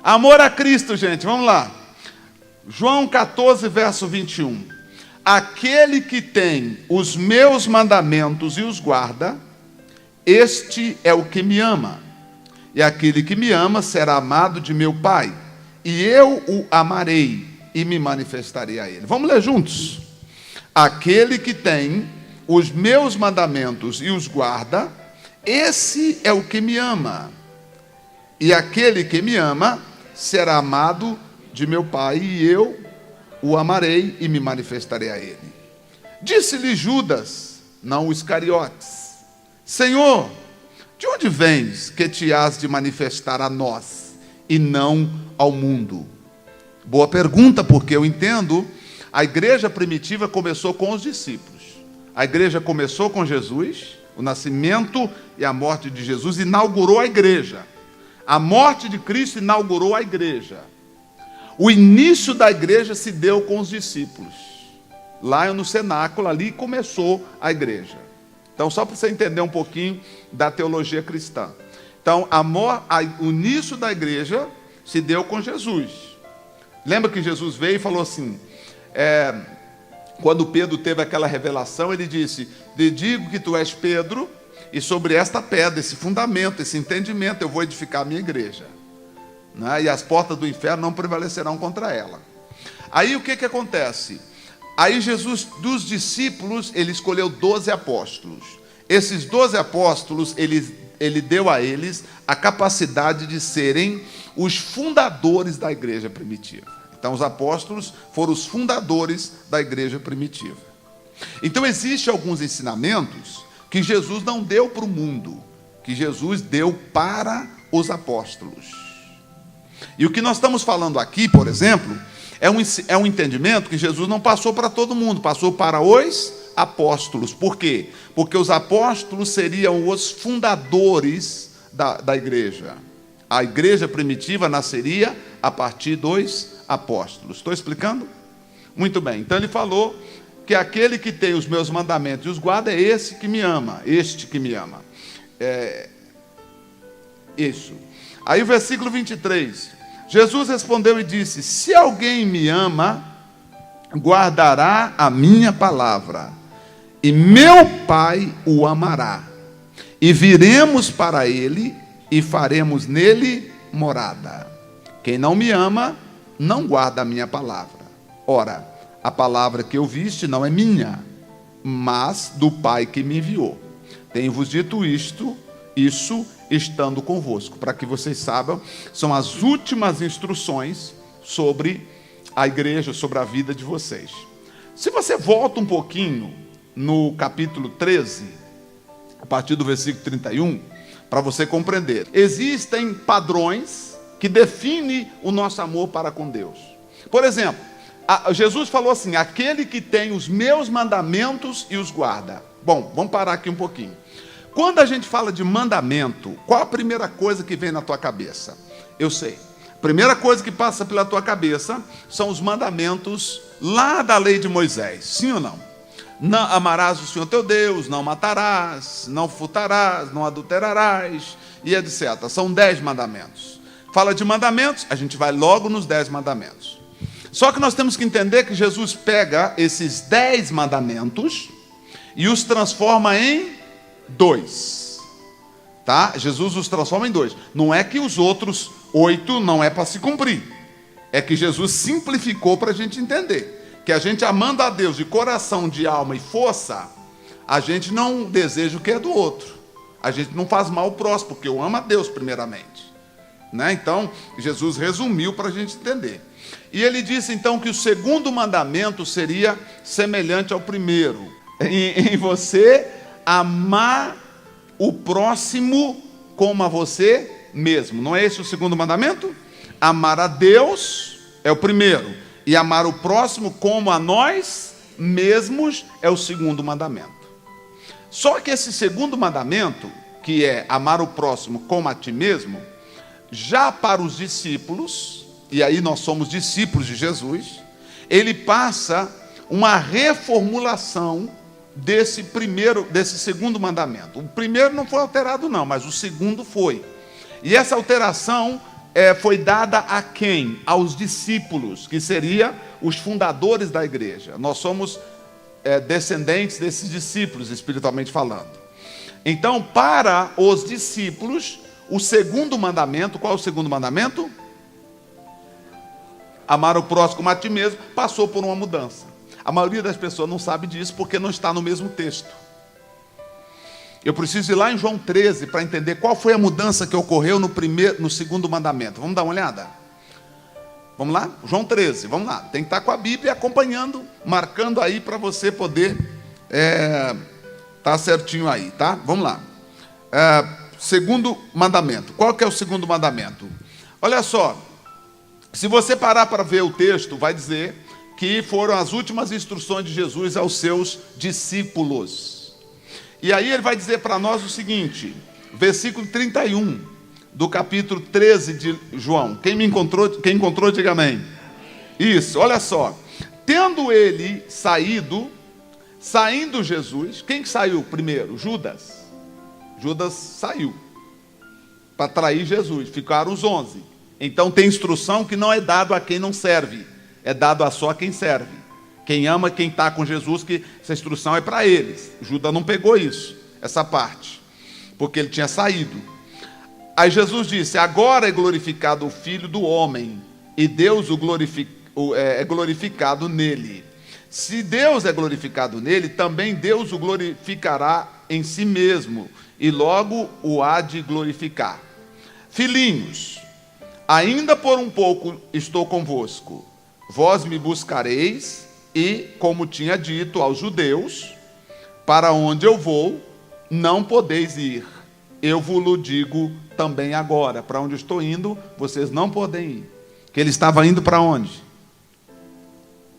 Amor a Cristo, gente, vamos lá. João 14, verso 21. Aquele que tem os meus mandamentos e os guarda, este é o que me ama. E aquele que me ama será amado de meu Pai, e eu o amarei e me manifestarei a ele. Vamos ler juntos. Aquele que tem os meus mandamentos e os guarda, esse é o que me ama. E aquele que me ama será amado de meu Pai, e eu o amarei e me manifestarei a ele. Disse-lhe Judas, não o Iscariotes: Senhor, de onde vens que te has de manifestar a nós e não ao mundo? Boa pergunta, porque eu entendo, a igreja primitiva começou com os discípulos. A igreja começou com Jesus, o nascimento e a morte de Jesus inaugurou a igreja. A morte de Cristo inaugurou a igreja. O início da igreja se deu com os discípulos. Lá no cenáculo, ali começou a igreja. Então, só para você entender um pouquinho da teologia cristã. Então, o início da igreja se deu com Jesus. Lembra que Jesus veio e falou assim, quando Pedro teve aquela revelação, ele disse: te digo que tu és Pedro, e sobre esta pedra, esse fundamento, esse entendimento, eu vou edificar a minha igreja. E as portas do inferno não prevalecerão contra ela. Aí o que acontece? Aí Jesus, dos discípulos, ele escolheu 12 apóstolos. Esses 12 apóstolos, ele deu a eles a capacidade de serem os fundadores da igreja primitiva. Então os apóstolos foram os fundadores da igreja primitiva. Então existem alguns ensinamentos que Jesus não deu para o mundo, que Jesus deu para os apóstolos. E o que nós estamos falando aqui, por exemplo, é um entendimento que Jesus não passou para todo mundo, passou para os apóstolos. Por quê? Porque os apóstolos seriam os fundadores da igreja. A igreja primitiva nasceria a partir dos apóstolos. Estou explicando? Muito bem. Então ele falou que aquele que tem os meus mandamentos e os guarda é esse que me ama, este que me ama. Isso. Aí o versículo 23, Jesus respondeu e disse: se alguém me ama, guardará a minha palavra, e meu Pai o amará, e viremos para ele, e faremos nele morada. Quem não me ama, não guarda a minha palavra. Ora, a palavra que ouviste não é minha, mas do Pai que me enviou. Tenho-vos dito isso estando convosco, para que vocês saibam, são as últimas instruções sobre a igreja, sobre a vida de vocês. Se você volta um pouquinho no capítulo 13, a partir do versículo 31, para você compreender, existem padrões que definem o nosso amor para com Deus. Por exemplo, Jesus falou assim: aquele que tem os meus mandamentos e os guarda. Bom, vamos parar aqui um pouquinho. Quando a gente fala de mandamento, qual a primeira coisa que vem na tua cabeça? Eu sei. A primeira coisa que passa pela tua cabeça são os mandamentos lá da lei de Moisés. Sim ou não? Não amarás o Senhor teu Deus, não matarás, não furtarás, não adulterarás, e etc. São 10 mandamentos. Fala de mandamentos, a gente vai logo nos 10 mandamentos. Só que nós temos que entender que Jesus pega esses 10 mandamentos e os transforma em 2, tá? Jesus os transforma em 2. Não é que os outros 8 não é para se cumprir. É que Jesus simplificou para a gente entender que a gente, amando a Deus de coração, de alma e força, a gente não deseja o que é do outro. A gente não faz mal ao próximo, porque eu amo a Deus primeiramente, né? Então Jesus resumiu para a gente entender. E ele disse então que o segundo mandamento seria semelhante ao primeiro, em você amar o próximo como a você mesmo. Não é esse o segundo mandamento? Amar a Deus é o primeiro, e amar o próximo como a nós mesmos é o segundo mandamento. Só que esse segundo mandamento, que é amar o próximo como a ti mesmo, já para os discípulos, e aí nós somos discípulos de Jesus, ele passa uma reformulação desse segundo mandamento. O primeiro não foi alterado não, mas o segundo foi. E essa alteração foi dada a quem? Aos discípulos, que seriam os fundadores da igreja. Nós somos descendentes desses discípulos, espiritualmente falando. Então, para os discípulos, o segundo mandamento, qual é o segundo mandamento? Amar o próximo como a ti mesmo, passou por uma mudança. A maioria das pessoas não sabe disso porque não está no mesmo texto. Eu preciso ir lá em João 13 para entender qual foi a mudança que ocorreu no segundo mandamento. Vamos dar uma olhada? Vamos lá? João 13, vamos lá. Tem que estar com a Bíblia acompanhando, marcando aí para você poder estar certinho aí, tá? Vamos lá. Segundo mandamento. Qual que é o segundo mandamento? Olha só, se você parar para ver o texto, vai dizer que foram as últimas instruções de Jesus aos seus discípulos. E aí ele vai dizer para nós o seguinte, versículo 31 do capítulo 13 de João. Quem encontrou, diga amém. Isso, olha só. Tendo ele saindo Jesus, quem saiu primeiro? Judas. Judas saiu para trair Jesus, ficaram os 11. Então tem instrução que não é dado a quem não serve, é dado a só quem serve. Quem ama, quem está com Jesus, que essa instrução é para eles. Judas não pegou isso, essa parte, porque ele tinha saído. Aí Jesus disse, agora é glorificado o Filho do Homem, e Deus é glorificado nele. Se Deus é glorificado nele, também Deus o glorificará em si mesmo, e logo o há de glorificar. Filhinhos, ainda por um pouco estou convosco, vós me buscareis, e, como tinha dito aos judeus, para onde eu vou, não podeis ir. Eu vos digo também agora, para onde eu estou indo, vocês não podem ir. Que ele estava indo para onde?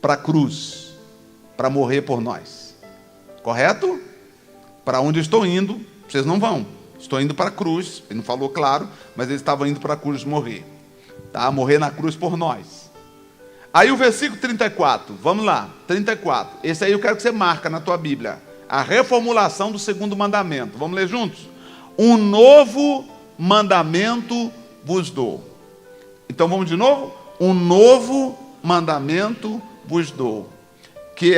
Para a cruz, para morrer por nós. Correto? Para onde eu estou indo, vocês não vão. Estou indo para a cruz, ele não falou claro, mas ele estava indo para a cruz morrer. Tá? Morrer na cruz por nós. Aí o versículo 34, vamos lá, 34. Esse aí eu quero que você marca na tua Bíblia. A reformulação do segundo mandamento. Vamos ler juntos? Um novo mandamento vos dou. Então vamos de novo? Um novo mandamento vos dou. Que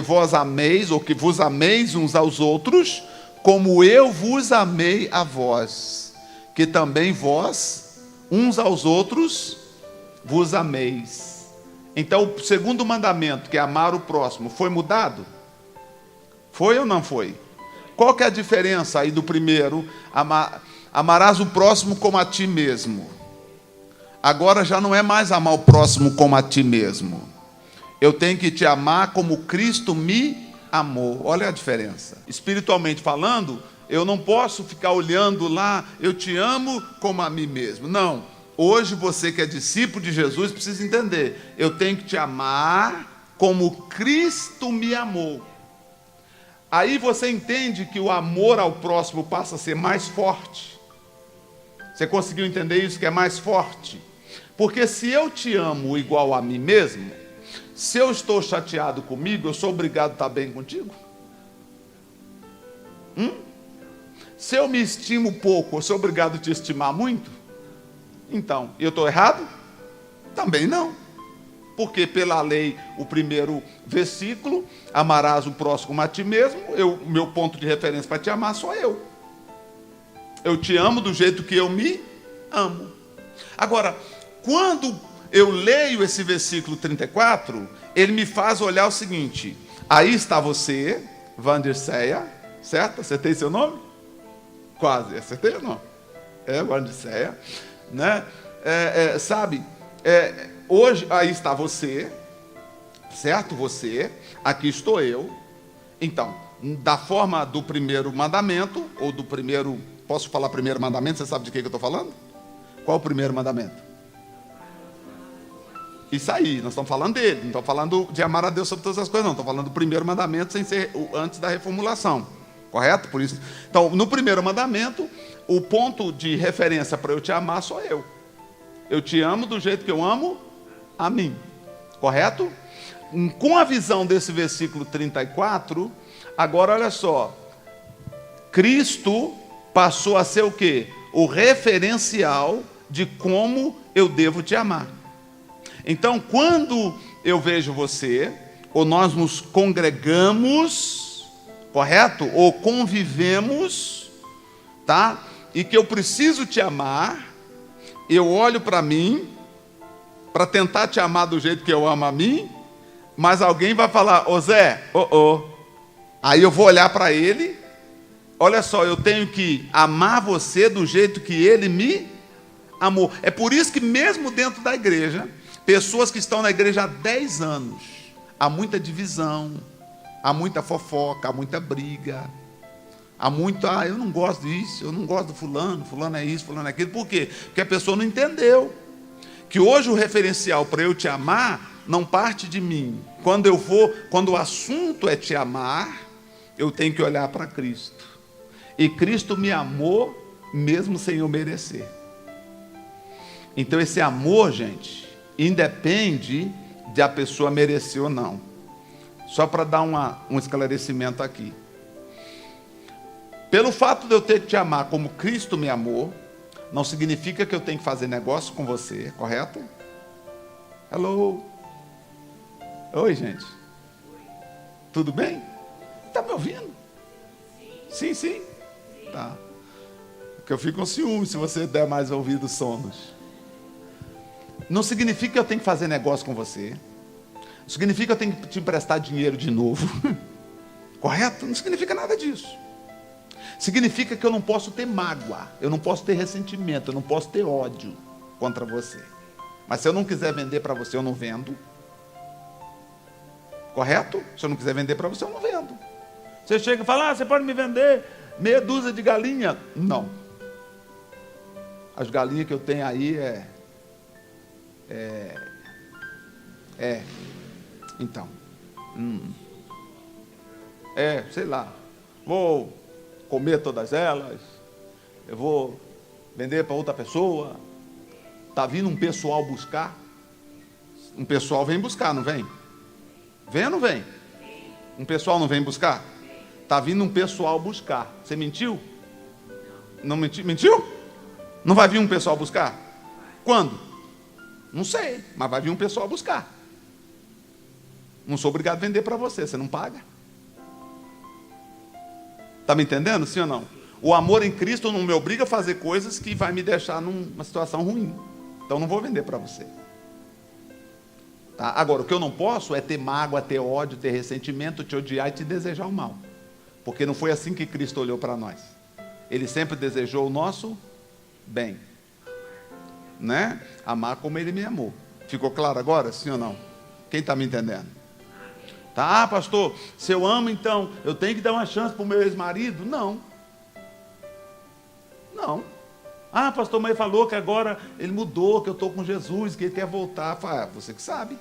vós ameis, ou que vos ameis uns aos outros, como eu vos amei a vós. Que também vós, uns aos outros, vos ameis. Então o segundo mandamento, que é amar o próximo, foi mudado? Foi ou não foi? Qual que é a diferença aí do primeiro? Amarás o próximo como a ti mesmo. Agora já não é mais amar o próximo como a ti mesmo. Eu tenho que te amar como Cristo me amou. Olha a diferença. Espiritualmente falando, eu não posso ficar olhando lá, eu te amo como a mim mesmo. Não. Hoje você que é discípulo de Jesus precisa entender. Eu tenho que te amar como Cristo me amou. Aí você entende que o amor ao próximo passa a ser mais forte. Você conseguiu entender isso, que é mais forte? Porque se eu te amo igual a mim mesmo, se eu estou chateado comigo, eu sou obrigado a estar bem contigo? Se eu me estimo pouco, eu sou obrigado a te estimar muito? Então, eu estou errado? Também não. Porque pela lei, o primeiro versículo, amarás o próximo como a ti mesmo, meu ponto de referência para te amar sou eu. Eu te amo do jeito que eu me amo. Agora, quando eu leio esse versículo 34, ele me faz olhar o seguinte, aí está você, Vanderceia, certo? Acertei seu nome? Quase, acertei ou não? Vanderceia, né? Hoje, aí está você, certo? Você, aqui estou eu. Então, da forma do primeiro mandamento, ou do primeiro, posso falar primeiro mandamento? Você sabe de que eu estou falando? Qual o primeiro mandamento? Isso aí, nós estamos falando dele, não estamos falando de amar a Deus sobre todas as coisas, não. Estamos falando do primeiro mandamento sem ser antes da reformulação, correto? Por isso, então, no primeiro mandamento, o ponto de referência para eu te amar sou eu. Eu te amo do jeito que eu amo a mim, correto? Com a visão desse versículo 34, agora olha só, Cristo passou a ser o quê? O referencial de como eu devo te amar. Então, quando eu vejo você, ou nós nos congregamos, correto? Ou convivemos, tá? E que eu preciso te amar, eu olho para mim, para tentar te amar do jeito que eu amo a mim, mas alguém vai falar, ô Zé, Aí eu vou olhar para ele, olha só, eu tenho que amar você do jeito que ele me amor. É por isso que mesmo dentro da igreja, pessoas que estão na igreja há 10 anos, há muita divisão, há muita fofoca, há muita briga, há muito, eu não gosto disso, eu não gosto do fulano, fulano é isso, fulano é aquilo. Por quê? Porque a pessoa não entendeu que hoje o referencial para eu te amar não parte de mim. Quando o assunto é te amar, eu tenho que olhar para Cristo. E Cristo me amou mesmo sem eu merecer. Então esse amor, gente, independe de a pessoa merecer ou não. Só para dar um esclarecimento aqui. Pelo fato de eu ter que te amar como Cristo me amou, não significa que eu tenho que fazer negócio com você, correto? Hello? Oi, gente. Tudo bem? Está me ouvindo? Sim, sim. Tá. Porque eu fico com ciúme se você der mais ouvidos sonos. Não significa que eu tenho que fazer negócio com você. Não significa que eu tenho que te emprestar dinheiro de novo. Correto? Não significa nada disso. Significa que eu não posso ter mágoa, eu não posso ter ressentimento, eu não posso ter ódio contra você. Mas se eu não quiser vender para você, eu não vendo. Correto? Se eu não quiser vender para você, eu não vendo. Você chega e fala, você pode me vender meia dúzia de galinha? Não. As galinhas que eu tenho aí então. Sei lá. Vou comer todas elas. Eu vou vender para outra pessoa. Está vindo um pessoal buscar. Um pessoal vem buscar, não vem? Vem ou não vem? Um pessoal não vem buscar? Está vindo um pessoal buscar. Você mentiu? Não mentiu? Mentiu? Não vai vir um pessoal buscar? Quando? Não sei, mas vai vir um pessoal buscar. Não sou obrigado a vender para você, você não paga. Está me entendendo, sim ou não? O amor em Cristo não me obriga a fazer coisas que vai me deixar numa situação ruim. Então não vou vender para você. Tá? Agora, o que eu não posso é ter mágoa, ter ódio, ter ressentimento, te odiar e te desejar o mal. Porque não foi assim que Cristo olhou para nós. Ele sempre desejou o nosso bem. Né? Amar como Ele me amou. Ficou claro agora, sim ou não? Quem está me entendendo? Tá, pastor, se eu amo, então, eu tenho que dar uma chance para o meu ex-marido? Não. Não. Ah, pastor, mas ele falou que agora ele mudou, que eu estou com Jesus, que ele quer voltar. Fala, você que sabe.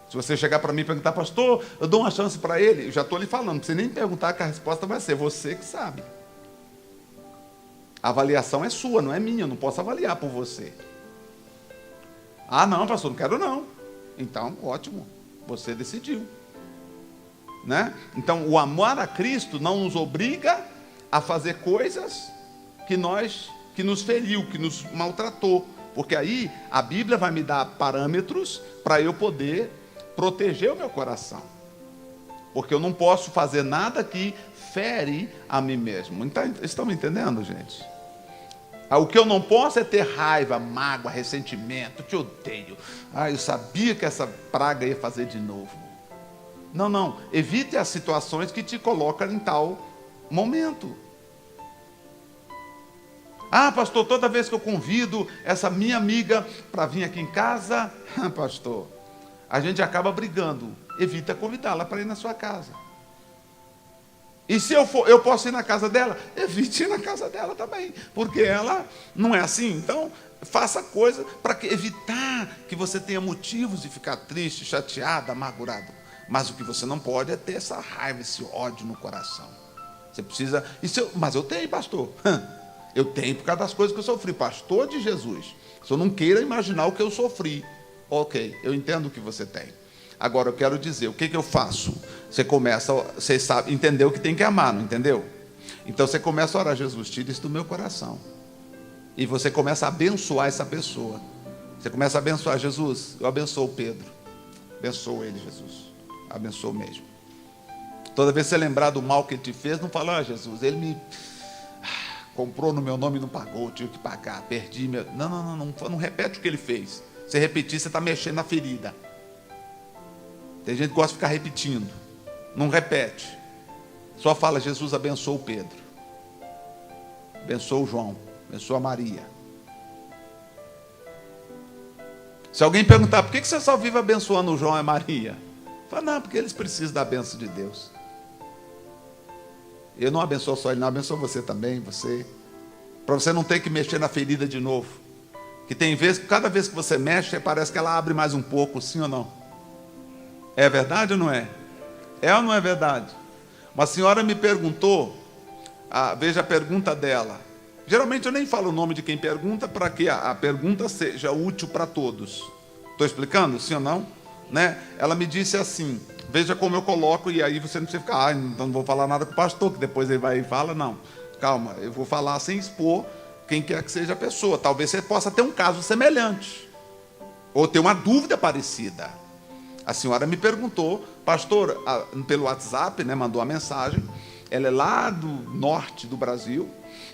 Se você chegar para mim e perguntar, pastor, eu dou uma chance para ele, eu já estou lhe falando, não precisa nem perguntar que a resposta vai ser, você que sabe. A avaliação é sua, não é minha, eu não posso avaliar por você. Ah, não, pastor, não quero não. Então, ótimo, você decidiu. Né? Então, o amor a Cristo não nos obriga a fazer coisas que nos feriu, que nos maltratou. Porque aí a Bíblia vai me dar parâmetros para eu poder proteger o meu coração. Porque eu não posso fazer nada que fere a mim mesmo. Estão me entendendo, gente? O que eu não posso é ter raiva, mágoa, ressentimento, te odeio. Eu sabia que essa praga ia fazer de novo. Não. Evite as situações que te colocam em tal momento. Pastor, toda vez que eu convido essa minha amiga para vir aqui em casa, pastor, a gente acaba brigando. Evita convidá-la para ir na sua casa. E se eu posso ir na casa dela? Evite ir na casa dela também, porque ela não é assim. Então, faça coisa para evitar que você tenha motivos de ficar triste, chateado, amargurado. Mas o que você não pode é ter essa raiva, esse ódio no coração. Você precisa... Mas eu tenho, pastor. Eu tenho por causa das coisas que eu sofri. Pastor de Jesus. Se eu não queira imaginar o que eu sofri. Ok, eu entendo o que você tem. Agora eu quero dizer, o que eu faço? Você sabe, entendeu que tem que amar, não entendeu? Então você começa a orar, Jesus, tira isso do meu coração. E você começa a abençoar essa pessoa. Você começa a abençoar. Jesus, eu abençoo o Pedro. Abençoo ele, Jesus. Abençoo mesmo. Toda vez que você lembrar do mal que ele te fez, não fala: Jesus, ele me comprou no meu nome e não pagou, tive que pagar, perdi meu... Não repete o que ele fez. Se repetir, você está mexendo na ferida. Tem gente que gosta de ficar repetindo. Não repete. Só fala: Jesus, abençoa o Pedro, abençoa o João, abençoa a Maria. Se alguém perguntar: por que você só vive abençoando o João e a Maria? Fala: não, porque eles precisam da bênção de Deus. Eu não abençoo só ele, não, abençoo você também, você. Para você não ter que mexer na ferida de novo. Que tem vezes, cada vez que você mexe, parece que ela abre mais um pouco, sim ou não? É verdade ou não é? É ou não é verdade? Uma senhora me perguntou, veja a pergunta dela. Geralmente eu nem falo o nome de quem pergunta, para que a pergunta seja útil para todos. Estou explicando, sim ou não? Né? Ela me disse assim, veja como eu coloco, e aí você não precisa ficar: então não vou falar nada com o pastor, que depois ele vai e fala. Não, calma, eu vou falar sem expor quem quer que seja a pessoa. Talvez você possa ter um caso semelhante, ou ter uma dúvida parecida. A senhora me perguntou, pastor, pelo WhatsApp, né, mandou uma mensagem. Ela é lá do norte do Brasil,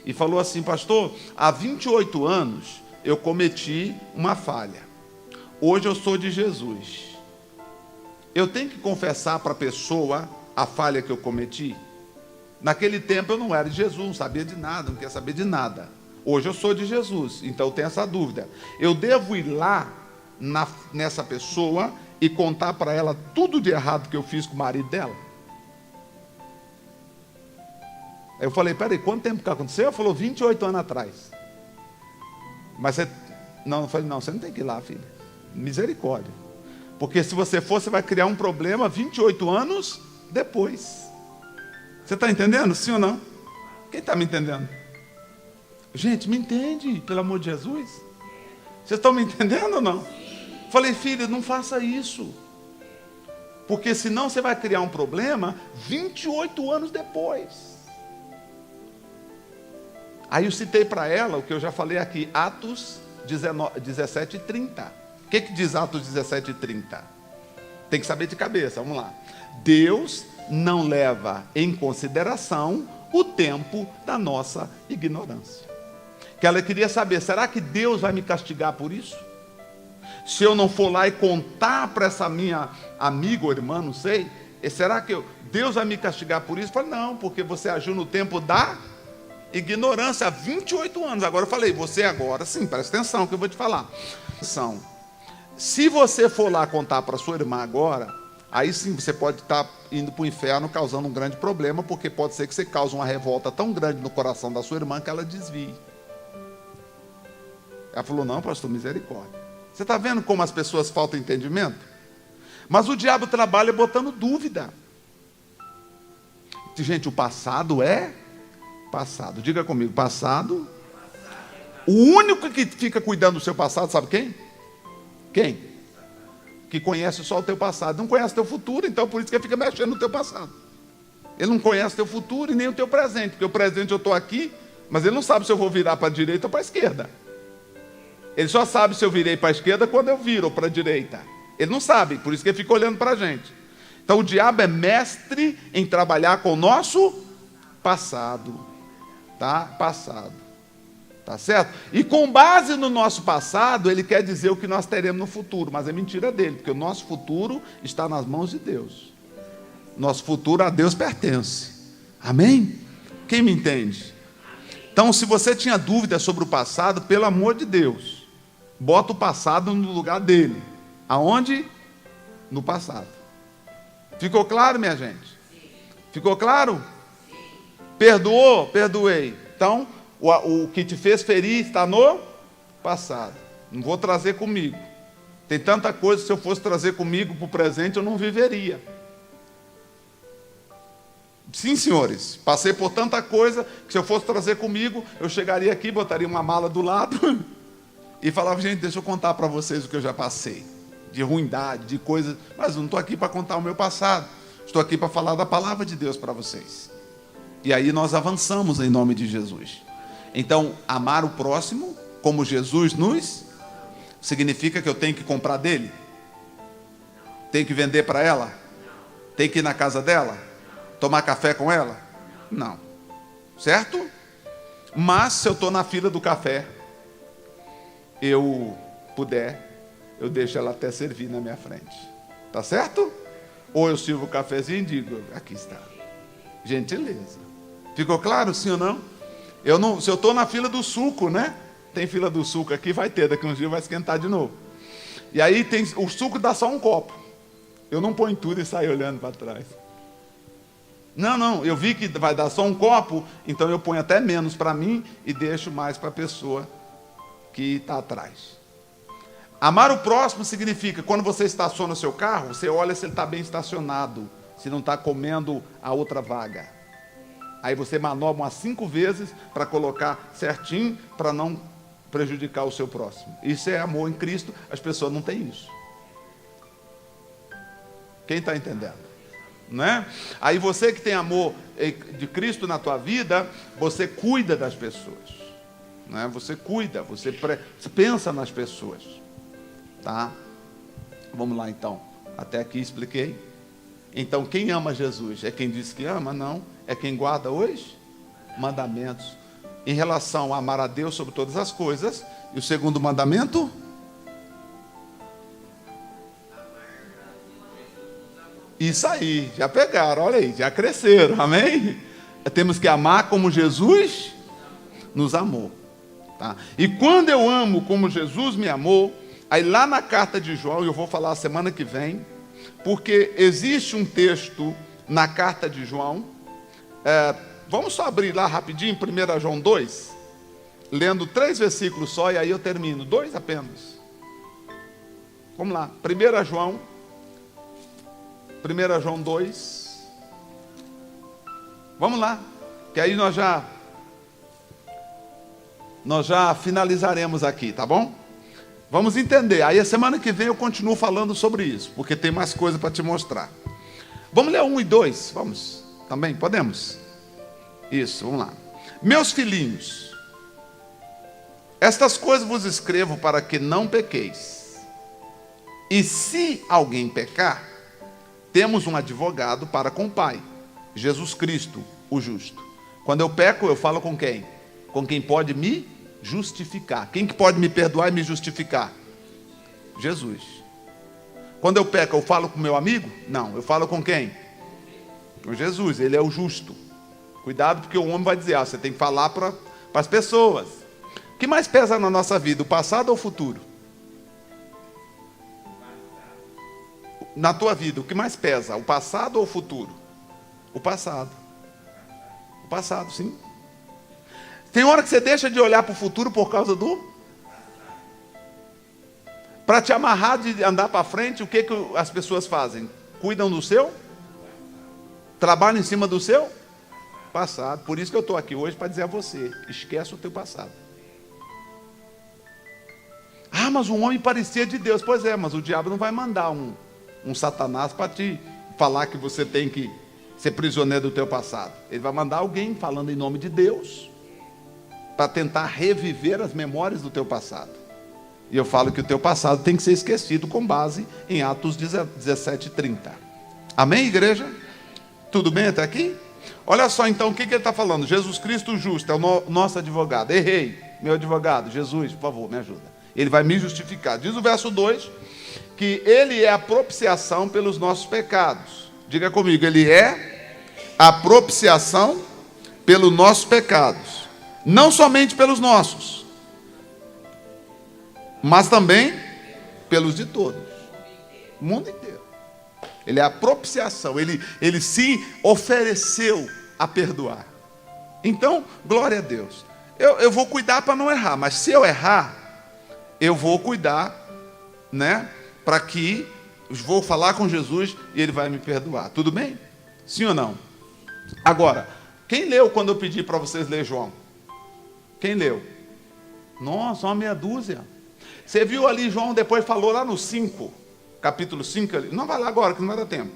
e falou assim: pastor, há 28 anos eu cometi uma falha. Hoje eu sou de Jesus. Eu tenho que confessar para a pessoa a falha que eu cometi? Naquele tempo eu não era de Jesus, não sabia de nada, não queria saber de nada. Hoje eu sou de Jesus, então eu tenho essa dúvida. Eu devo ir lá nessa pessoa e contar para ela tudo de errado que eu fiz com o marido dela? Aí eu falei: peraí, quanto tempo que aconteceu? Ela falou: 28 anos atrás. Mas você... Não, eu falei: não, você não tem que ir lá, filha. Misericórdia. Porque se você for, você vai criar um problema 28 anos depois. Você está entendendo? Sim ou não? Quem está me entendendo? Gente, me entende, pelo amor de Jesus? Vocês estão me entendendo ou não? Falei: filha, não faça isso. Porque senão você vai criar um problema 28 anos depois. Aí eu citei para ela o que eu já falei aqui, Atos 17:30. O que diz Atos 17:30? Tem que saber de cabeça, vamos lá. Deus não leva em consideração o tempo da nossa ignorância. Que ela queria saber: será que Deus vai me castigar por isso? Se eu não for lá e contar para essa minha amiga ou irmã, não sei, será que Deus vai me castigar por isso? Eu falei: não, porque você agiu no tempo da ignorância há 28 anos. Agora eu falei: você agora, sim, presta atenção que eu vou te falar. Se você for lá contar para sua irmã agora, aí sim você pode estar indo para o inferno, causando um grande problema, porque pode ser que você cause uma revolta tão grande no coração da sua irmã que ela desvie. Ela falou: não, pastor, misericórdia. Você está vendo como as pessoas faltam entendimento? Mas o diabo trabalha botando dúvida. Gente, o passado é passado. Diga comigo: passado. O único que fica cuidando do seu passado, sabe quem? Quem? Que conhece só o teu passado. Não conhece o teu futuro, então por isso que ele fica mexendo no teu passado. Ele não conhece o teu futuro e nem o teu presente. Porque o presente eu estou aqui, mas ele não sabe se eu vou virar para a direita ou para a esquerda. Ele só sabe se eu virei para a esquerda quando eu viro para a direita. Ele não sabe, por isso que ele fica olhando para a gente. Então o diabo é mestre em trabalhar com o nosso passado. Tá? Passado. Tá certo? E com base no nosso passado, ele quer dizer o que nós teremos no futuro. Mas é mentira dele, porque o nosso futuro está nas mãos de Deus. Nosso futuro a Deus pertence. Amém? Quem me entende? Então, se você tinha dúvida sobre o passado, pelo amor de Deus, bota o passado no lugar dele. Aonde? No passado. Ficou claro, minha gente? Ficou claro? Perdoou? Perdoei. Então, o que te fez ferir está no passado. Não vou trazer comigo. Tem tanta coisa que se eu fosse trazer comigo para o presente, eu não viveria. Sim, senhores, passei por tanta coisa que se eu fosse trazer comigo, eu chegaria aqui, botaria uma mala do lado e falava: gente, deixa eu contar para vocês o que eu já passei, de ruindade, de coisas, mas eu não estou aqui para contar o meu passado, estou aqui para falar da palavra de Deus para vocês. E aí nós avançamos em nome de Jesus. Então, amar o próximo como Jesus nos significa que eu tenho que comprar dele? Tenho que vender para ela? Tenho que ir na casa dela? Tomar café com ela? Não. Certo? Mas se eu estou na fila do café, eu deixo ela até servir na minha frente. Tá certo? Ou eu sirvo o cafezinho e digo, aqui está. Gentileza. Ficou claro, sim ou não? Se eu estou na fila do suco, né? Tem fila do suco aqui, vai ter, daqui uns dias vai esquentar de novo. E aí o suco dá só um copo. Eu não ponho tudo e saio olhando para trás. Não, eu vi que vai dar só um copo, então eu ponho até menos para mim e deixo mais para a pessoa que está atrás. Amar o próximo significa, quando você estaciona o seu carro, você olha se ele está bem estacionado, se não está comendo a outra vaga. Aí você manobra umas 5 vezes para colocar certinho, para não prejudicar o seu próximo. Isso é amor em Cristo, as pessoas não têm isso. Quem está entendendo? Né? Aí você que tem amor de Cristo na tua vida, você cuida das pessoas, né? Você cuida, você pensa nas pessoas, tá? Vamos lá então, até aqui expliquei. Então quem ama Jesus é quem diz que ama? Não, é quem guarda os mandamentos. Em relação a amar a Deus sobre todas as coisas, e o segundo mandamento? Isso aí, já pegaram, olha aí, já cresceram, amém? Temos que amar como Jesus nos amou, tá? E quando eu amo como Jesus me amou, aí lá na carta de João, eu vou falar a semana que vem, porque existe um texto na carta de João, vamos só abrir lá rapidinho, 1 João 2, lendo 3 versículos só, e aí eu termino, 2 apenas. Vamos lá, 1 João 2. Vamos lá, que aí nós já finalizaremos aqui, tá bom? Vamos entender. Aí a semana que vem eu continuo falando sobre isso, porque tem mais coisa para te mostrar. Vamos ler 1 e 2, vamos? Também, podemos? Isso, vamos lá. Meus filhinhos, estas coisas vos escrevo para que não pequeis. E se alguém pecar, temos um advogado para com o Pai, Jesus Cristo, o justo. Quando eu peco, eu falo com quem? Com quem pode me justificar. Quem que pode me perdoar e me justificar? Jesus. Quando eu peco, eu falo com meu amigo? Não, eu falo com quem? Com Jesus, ele é o justo. Cuidado, porque o homem vai dizer, você tem que falar para as pessoas. O que mais pesa na nossa vida, o passado ou o futuro? Na tua vida, o que mais pesa? O passado ou o futuro? O passado. O passado, sim. Tem hora que você deixa de olhar para o futuro por causa do... Para te amarrar de andar para frente, o que as pessoas fazem? Cuidam do seu? Trabalham em cima do seu? Passado. Por isso que eu estou aqui hoje para dizer a você, esquece o teu passado. Ah, mas um homem parecia de Deus. Pois é, mas o diabo não vai mandar um Satanás para te falar que você tem que ser prisioneiro do teu passado. Ele vai mandar alguém falando em nome de Deus para tentar reviver as memórias do teu passado. E eu falo que o teu passado tem que ser esquecido com base em Atos 17:30. Amém, igreja? Tudo bem até aqui? Olha só então o que ele está falando. Jesus Cristo justo é o nosso advogado. Errei, meu advogado, Jesus, por favor, me ajuda. Ele vai me justificar. Diz o verso 2 que ele é a propiciação pelos nossos pecados. Diga comigo, ele é a propiciação pelos nossos pecados. Não somente pelos nossos, mas também pelos de todos. O mundo inteiro. Ele é a propiciação. Ele se ofereceu a perdoar. Então, glória a Deus. Eu vou cuidar para não errar. Mas se eu errar, eu vou cuidar, né? Para que vou falar com Jesus e ele vai me perdoar. Tudo bem? Sim ou não? Agora, quem leu quando eu pedi para vocês ler João? Quem leu? Nossa, uma meia dúzia. Você viu ali, João depois falou lá no 5, capítulo 5, não vai lá agora que não vai dar tempo.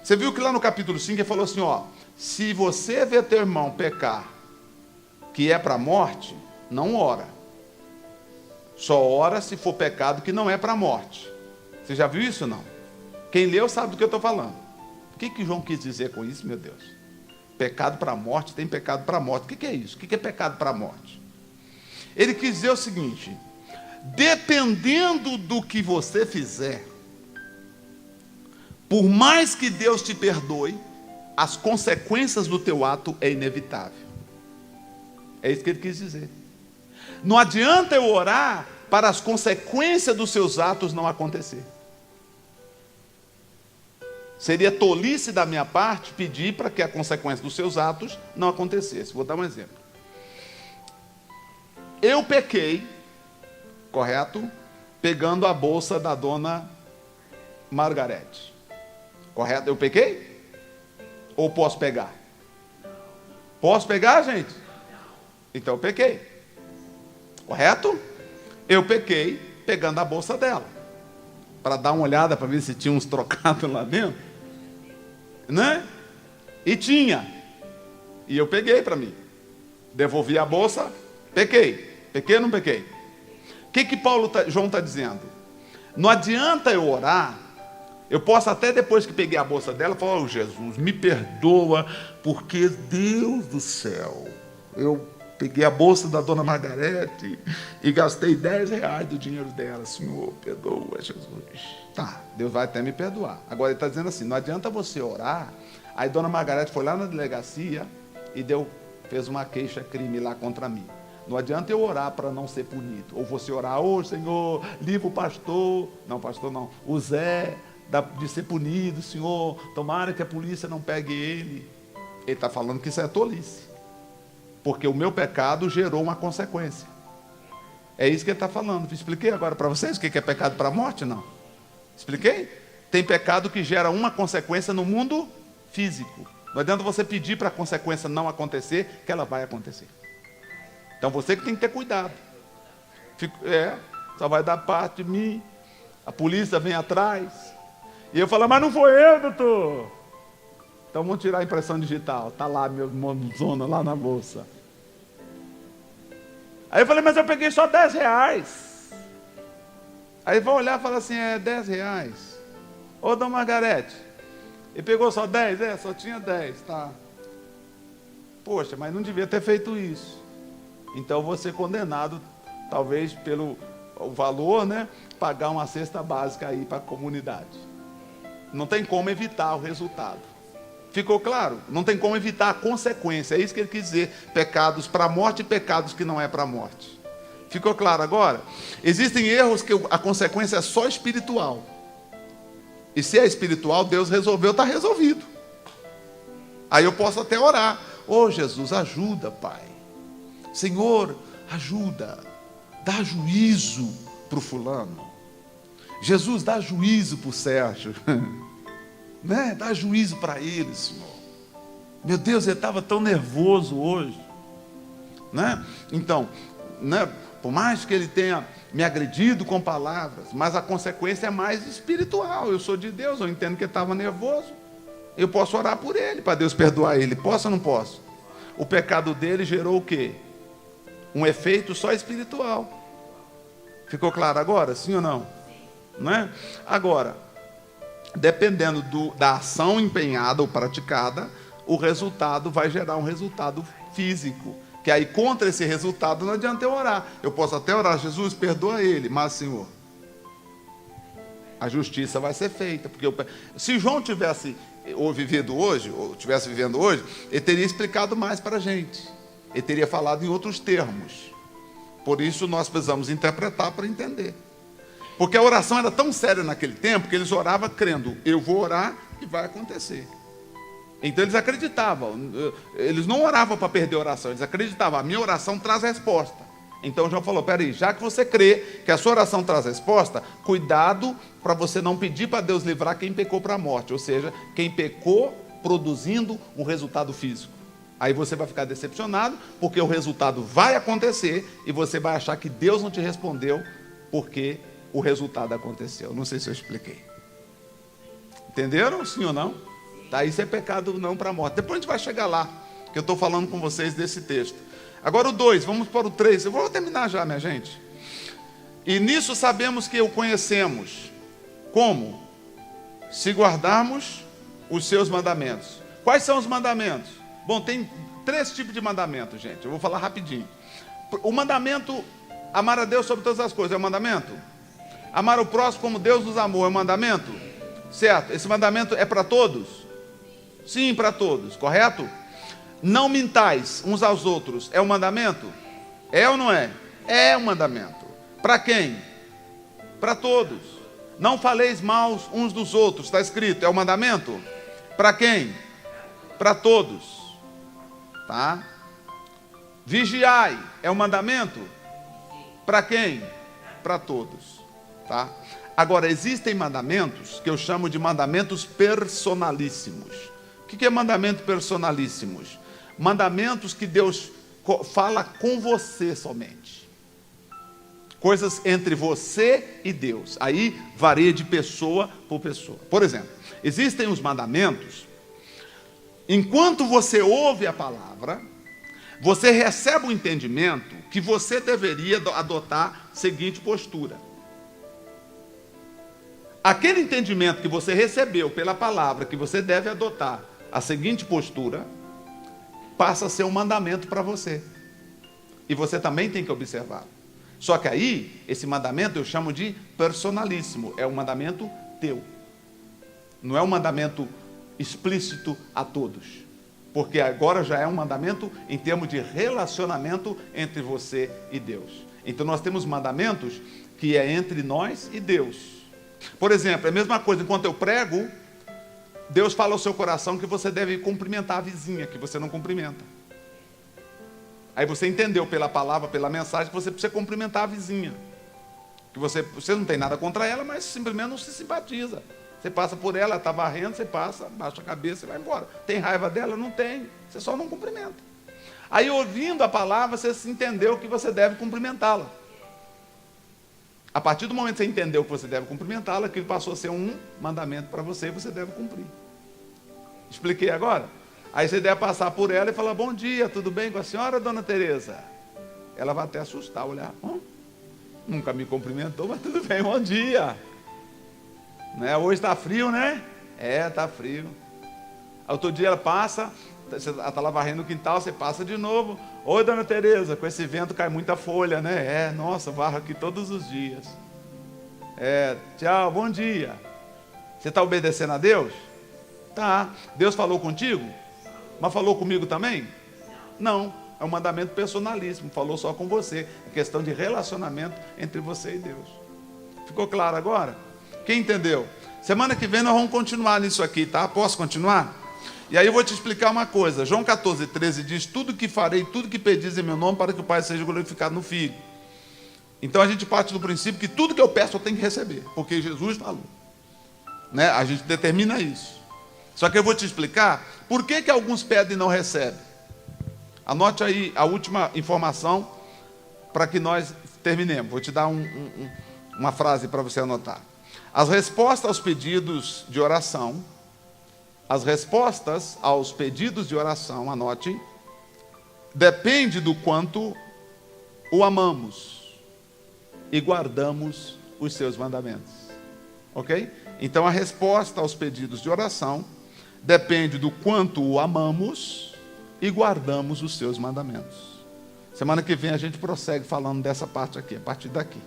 Você viu que lá no capítulo 5 ele falou assim, ó, se você vê teu irmão pecar que é para a morte, não ora. Só ora se for pecado que não é para a morte. Você já viu isso, não? Quem leu sabe do que eu estou falando. O que João quis dizer com isso, meu Deus? Pecado para a morte, tem pecado para a morte. O que é isso? O que é pecado para a morte? Ele quis dizer o seguinte: dependendo do que você fizer, por mais que Deus te perdoe, as consequências do teu ato é inevitável. É isso que ele quis dizer. Não adianta eu orar para as consequências dos seus atos não acontecer. Seria tolice da minha parte pedir para que a consequência dos seus atos não acontecesse. Vou dar um exemplo. Eu pequei, correto? Pegando a bolsa da dona Margarete. Correto? Eu pequei? Ou posso pegar? Posso pegar, gente? Então eu pequei. Correto? Eu pequei pegando a bolsa dela. Para dar uma olhada para ver se tinha uns trocados lá dentro. Né? E tinha. E eu peguei para mim. Devolvi a bolsa, pequei. Pequei ou não pequei? O que João está dizendo? Não adianta eu orar. Eu posso até depois que peguei a bolsa dela falar: oh, Jesus, me perdoa, porque Deus do céu, eu peguei a bolsa da dona Margarete e gastei R$10 do dinheiro dela. Senhor, perdoa, Jesus. Tá, Deus vai até me perdoar. Agora ele está dizendo assim: não adianta você orar. Aí dona Margarete foi lá na delegacia e fez uma queixa-crime lá contra mim. Não adianta eu orar para não ser punido. Ou você orar: ô Senhor, livra o pastor. Não, pastor não. O Zé de ser punido, Senhor. Tomara que a polícia não pegue ele. Ele está falando que isso é tolice. Porque o meu pecado gerou uma consequência. É isso que ele está falando. Expliquei agora para vocês o que é pecado para a morte? Não. Expliquei? Tem pecado que gera uma consequência no mundo físico. Não adianta você pedir para a consequência não acontecer, que ela vai acontecer. Então você que tem que ter cuidado. Só vai dar parte de mim. A polícia vem atrás. E eu falo: mas não foi eu, doutor. Então vamos tirar a impressão digital. Está lá, meu zona lá na bolsa. Aí eu falei: mas eu peguei só R$10. Aí vão olhar e falar assim: é R$10. Ô, dona Margarete, ele pegou só 10? Só tinha 10, tá. Poxa, mas não devia ter feito isso. Então vou ser condenado, talvez pelo valor, né? Pagar uma cesta básica aí para a comunidade. Não tem como evitar o resultado. Ficou claro? Não tem como evitar a consequência. É isso que ele quis dizer: pecados para a morte e pecados que não é para a morte. Ficou claro agora? Existem erros que a consequência é só espiritual. E se é espiritual, Deus resolveu, está resolvido. Aí eu posso até orar: ô Jesus, ajuda, Pai. Senhor, ajuda. Dá juízo para o fulano. Jesus, dá juízo para o Sérgio. Né? Dá juízo para ele, Senhor. Meu Deus, ele estava tão nervoso hoje. Né? Então, né? Por mais que ele tenha me agredido com palavras, mas a consequência é mais espiritual. Eu sou de Deus, eu entendo que ele estava nervoso. Eu posso orar por ele, para Deus perdoar ele. Posso ou não posso? O pecado dele gerou o quê? Um efeito só espiritual. Ficou claro agora? Sim ou não? Não é? Agora, dependendo da ação empenhada ou praticada, o resultado vai gerar um resultado físico. Que aí contra esse resultado não adianta eu orar. Eu posso até orar: Jesus, perdoa ele, mas Senhor, a justiça vai ser feita. Porque se João tivesse vivido hoje, ou estivesse vivendo hoje, ele teria explicado mais para a gente. Ele teria falado em outros termos. Por isso nós precisamos interpretar para entender. Porque a oração era tão séria naquele tempo que eles oravam crendo: eu vou orar e vai acontecer. Então eles acreditavam. Eles não oravam para perder a oração. Eles acreditavam: a minha oração traz resposta. Então João falou: peraí, já que você crê que a sua oração traz resposta, cuidado para você não pedir para Deus livrar quem pecou para a morte. Ou seja, quem pecou produzindo um resultado físico. Aí você vai ficar decepcionado, porque o resultado vai acontecer e você vai achar que Deus não te respondeu porque o resultado aconteceu. Não sei se eu expliquei. Entenderam? Sim ou não? Tá, isso é pecado não para a morte. Depois a gente vai chegar lá, que eu estou falando com vocês desse texto. Agora o 2, vamos para o 3. Eu vou terminar já, minha gente. E nisso sabemos que o conhecemos. Como? Se guardarmos os seus mandamentos. Quais são os mandamentos? Bom, tem 3 tipos de mandamentos, gente. Eu vou falar rapidinho. O mandamento, amar a Deus sobre todas as coisas, é um mandamento? Amar o próximo como Deus nos amou, é um mandamento? Certo? Esse mandamento é para todos? Sim, para todos, correto? Não mintais uns aos outros, é um mandamento? É ou não é? É um mandamento. Para quem? Para todos. Não faleis mal uns dos outros, está escrito, é um mandamento? Para quem? Para todos. Tá? Vigiai, é um mandamento? Para quem? Para todos. Tá? Agora, existem mandamentos que eu chamo de mandamentos personalíssimos. O que é mandamento personalíssimos? Mandamentos que Deus fala com você somente. Coisas entre você e Deus. Aí varia de pessoa por pessoa. Por exemplo, existem os mandamentos. Enquanto você ouve a palavra, você recebe o entendimento que você deveria adotar a seguinte postura. Aquele entendimento que você recebeu pela palavra, que você deve adotar a seguinte postura, passa a ser um mandamento para você. E você também tem que observar. Só que aí, esse mandamento eu chamo de personalíssimo. É um mandamento teu. Não é um mandamento explícito a todos. Porque agora já é um mandamento em termos de relacionamento entre você e Deus. Então nós temos mandamentos que é entre nós e Deus. Por exemplo, é a mesma coisa, enquanto eu prego, Deus fala ao seu coração que você deve cumprimentar a vizinha, que você não cumprimenta. Aí você entendeu pela palavra, pela mensagem, que você precisa cumprimentar a vizinha. Que você não tem nada contra ela, mas simplesmente não se simpatiza. Você passa por ela, está varrendo, você passa, baixa a cabeça e vai embora. Tem raiva dela? Não tem. Você só não cumprimenta. Aí, ouvindo a palavra, você se entendeu que você deve cumprimentá-la. A partir do momento que você entendeu que você deve cumprimentá-la, aquilo passou a ser um mandamento para você e você deve cumprir. Expliquei agora? Aí você deve passar por ela e falar, bom dia, tudo bem com a senhora, dona Tereza? Ela vai até assustar, olhar, nunca me cumprimentou, mas tudo bem, bom dia. Né? Hoje está frio, né? É, está frio. Outro dia ela passa, você está lá varrendo o quintal, você passa de novo. Oi, dona Tereza, com esse vento cai muita folha, né? É, nossa, varro aqui todos os dias. É, tchau, bom dia. Você está obedecendo a Deus? Tá. Deus falou contigo? Mas falou comigo também? Não, é um mandamento personalíssimo, falou só com você. É questão de relacionamento entre você e Deus. Ficou claro agora? Quem entendeu? Semana que vem nós vamos continuar nisso aqui, tá? Posso continuar? E aí eu vou te explicar uma coisa. João 14:13 diz, tudo que farei, tudo que pedis em meu nome, para que o Pai seja glorificado no Filho. Então a gente parte do princípio que tudo que eu peço eu tenho que receber, porque Jesus falou. Né? A gente determina isso. Só que eu vou te explicar por que alguns pedem e não recebem. Anote aí a última informação para que nós terminemos. Vou te dar uma frase para você anotar. As respostas aos pedidos de oração, anote, depende do quanto o amamos e guardamos os seus mandamentos. Ok? Então a resposta aos pedidos de oração depende do quanto o amamos e guardamos os seus mandamentos. Semana que vem a gente prossegue falando dessa parte aqui, a partir daqui.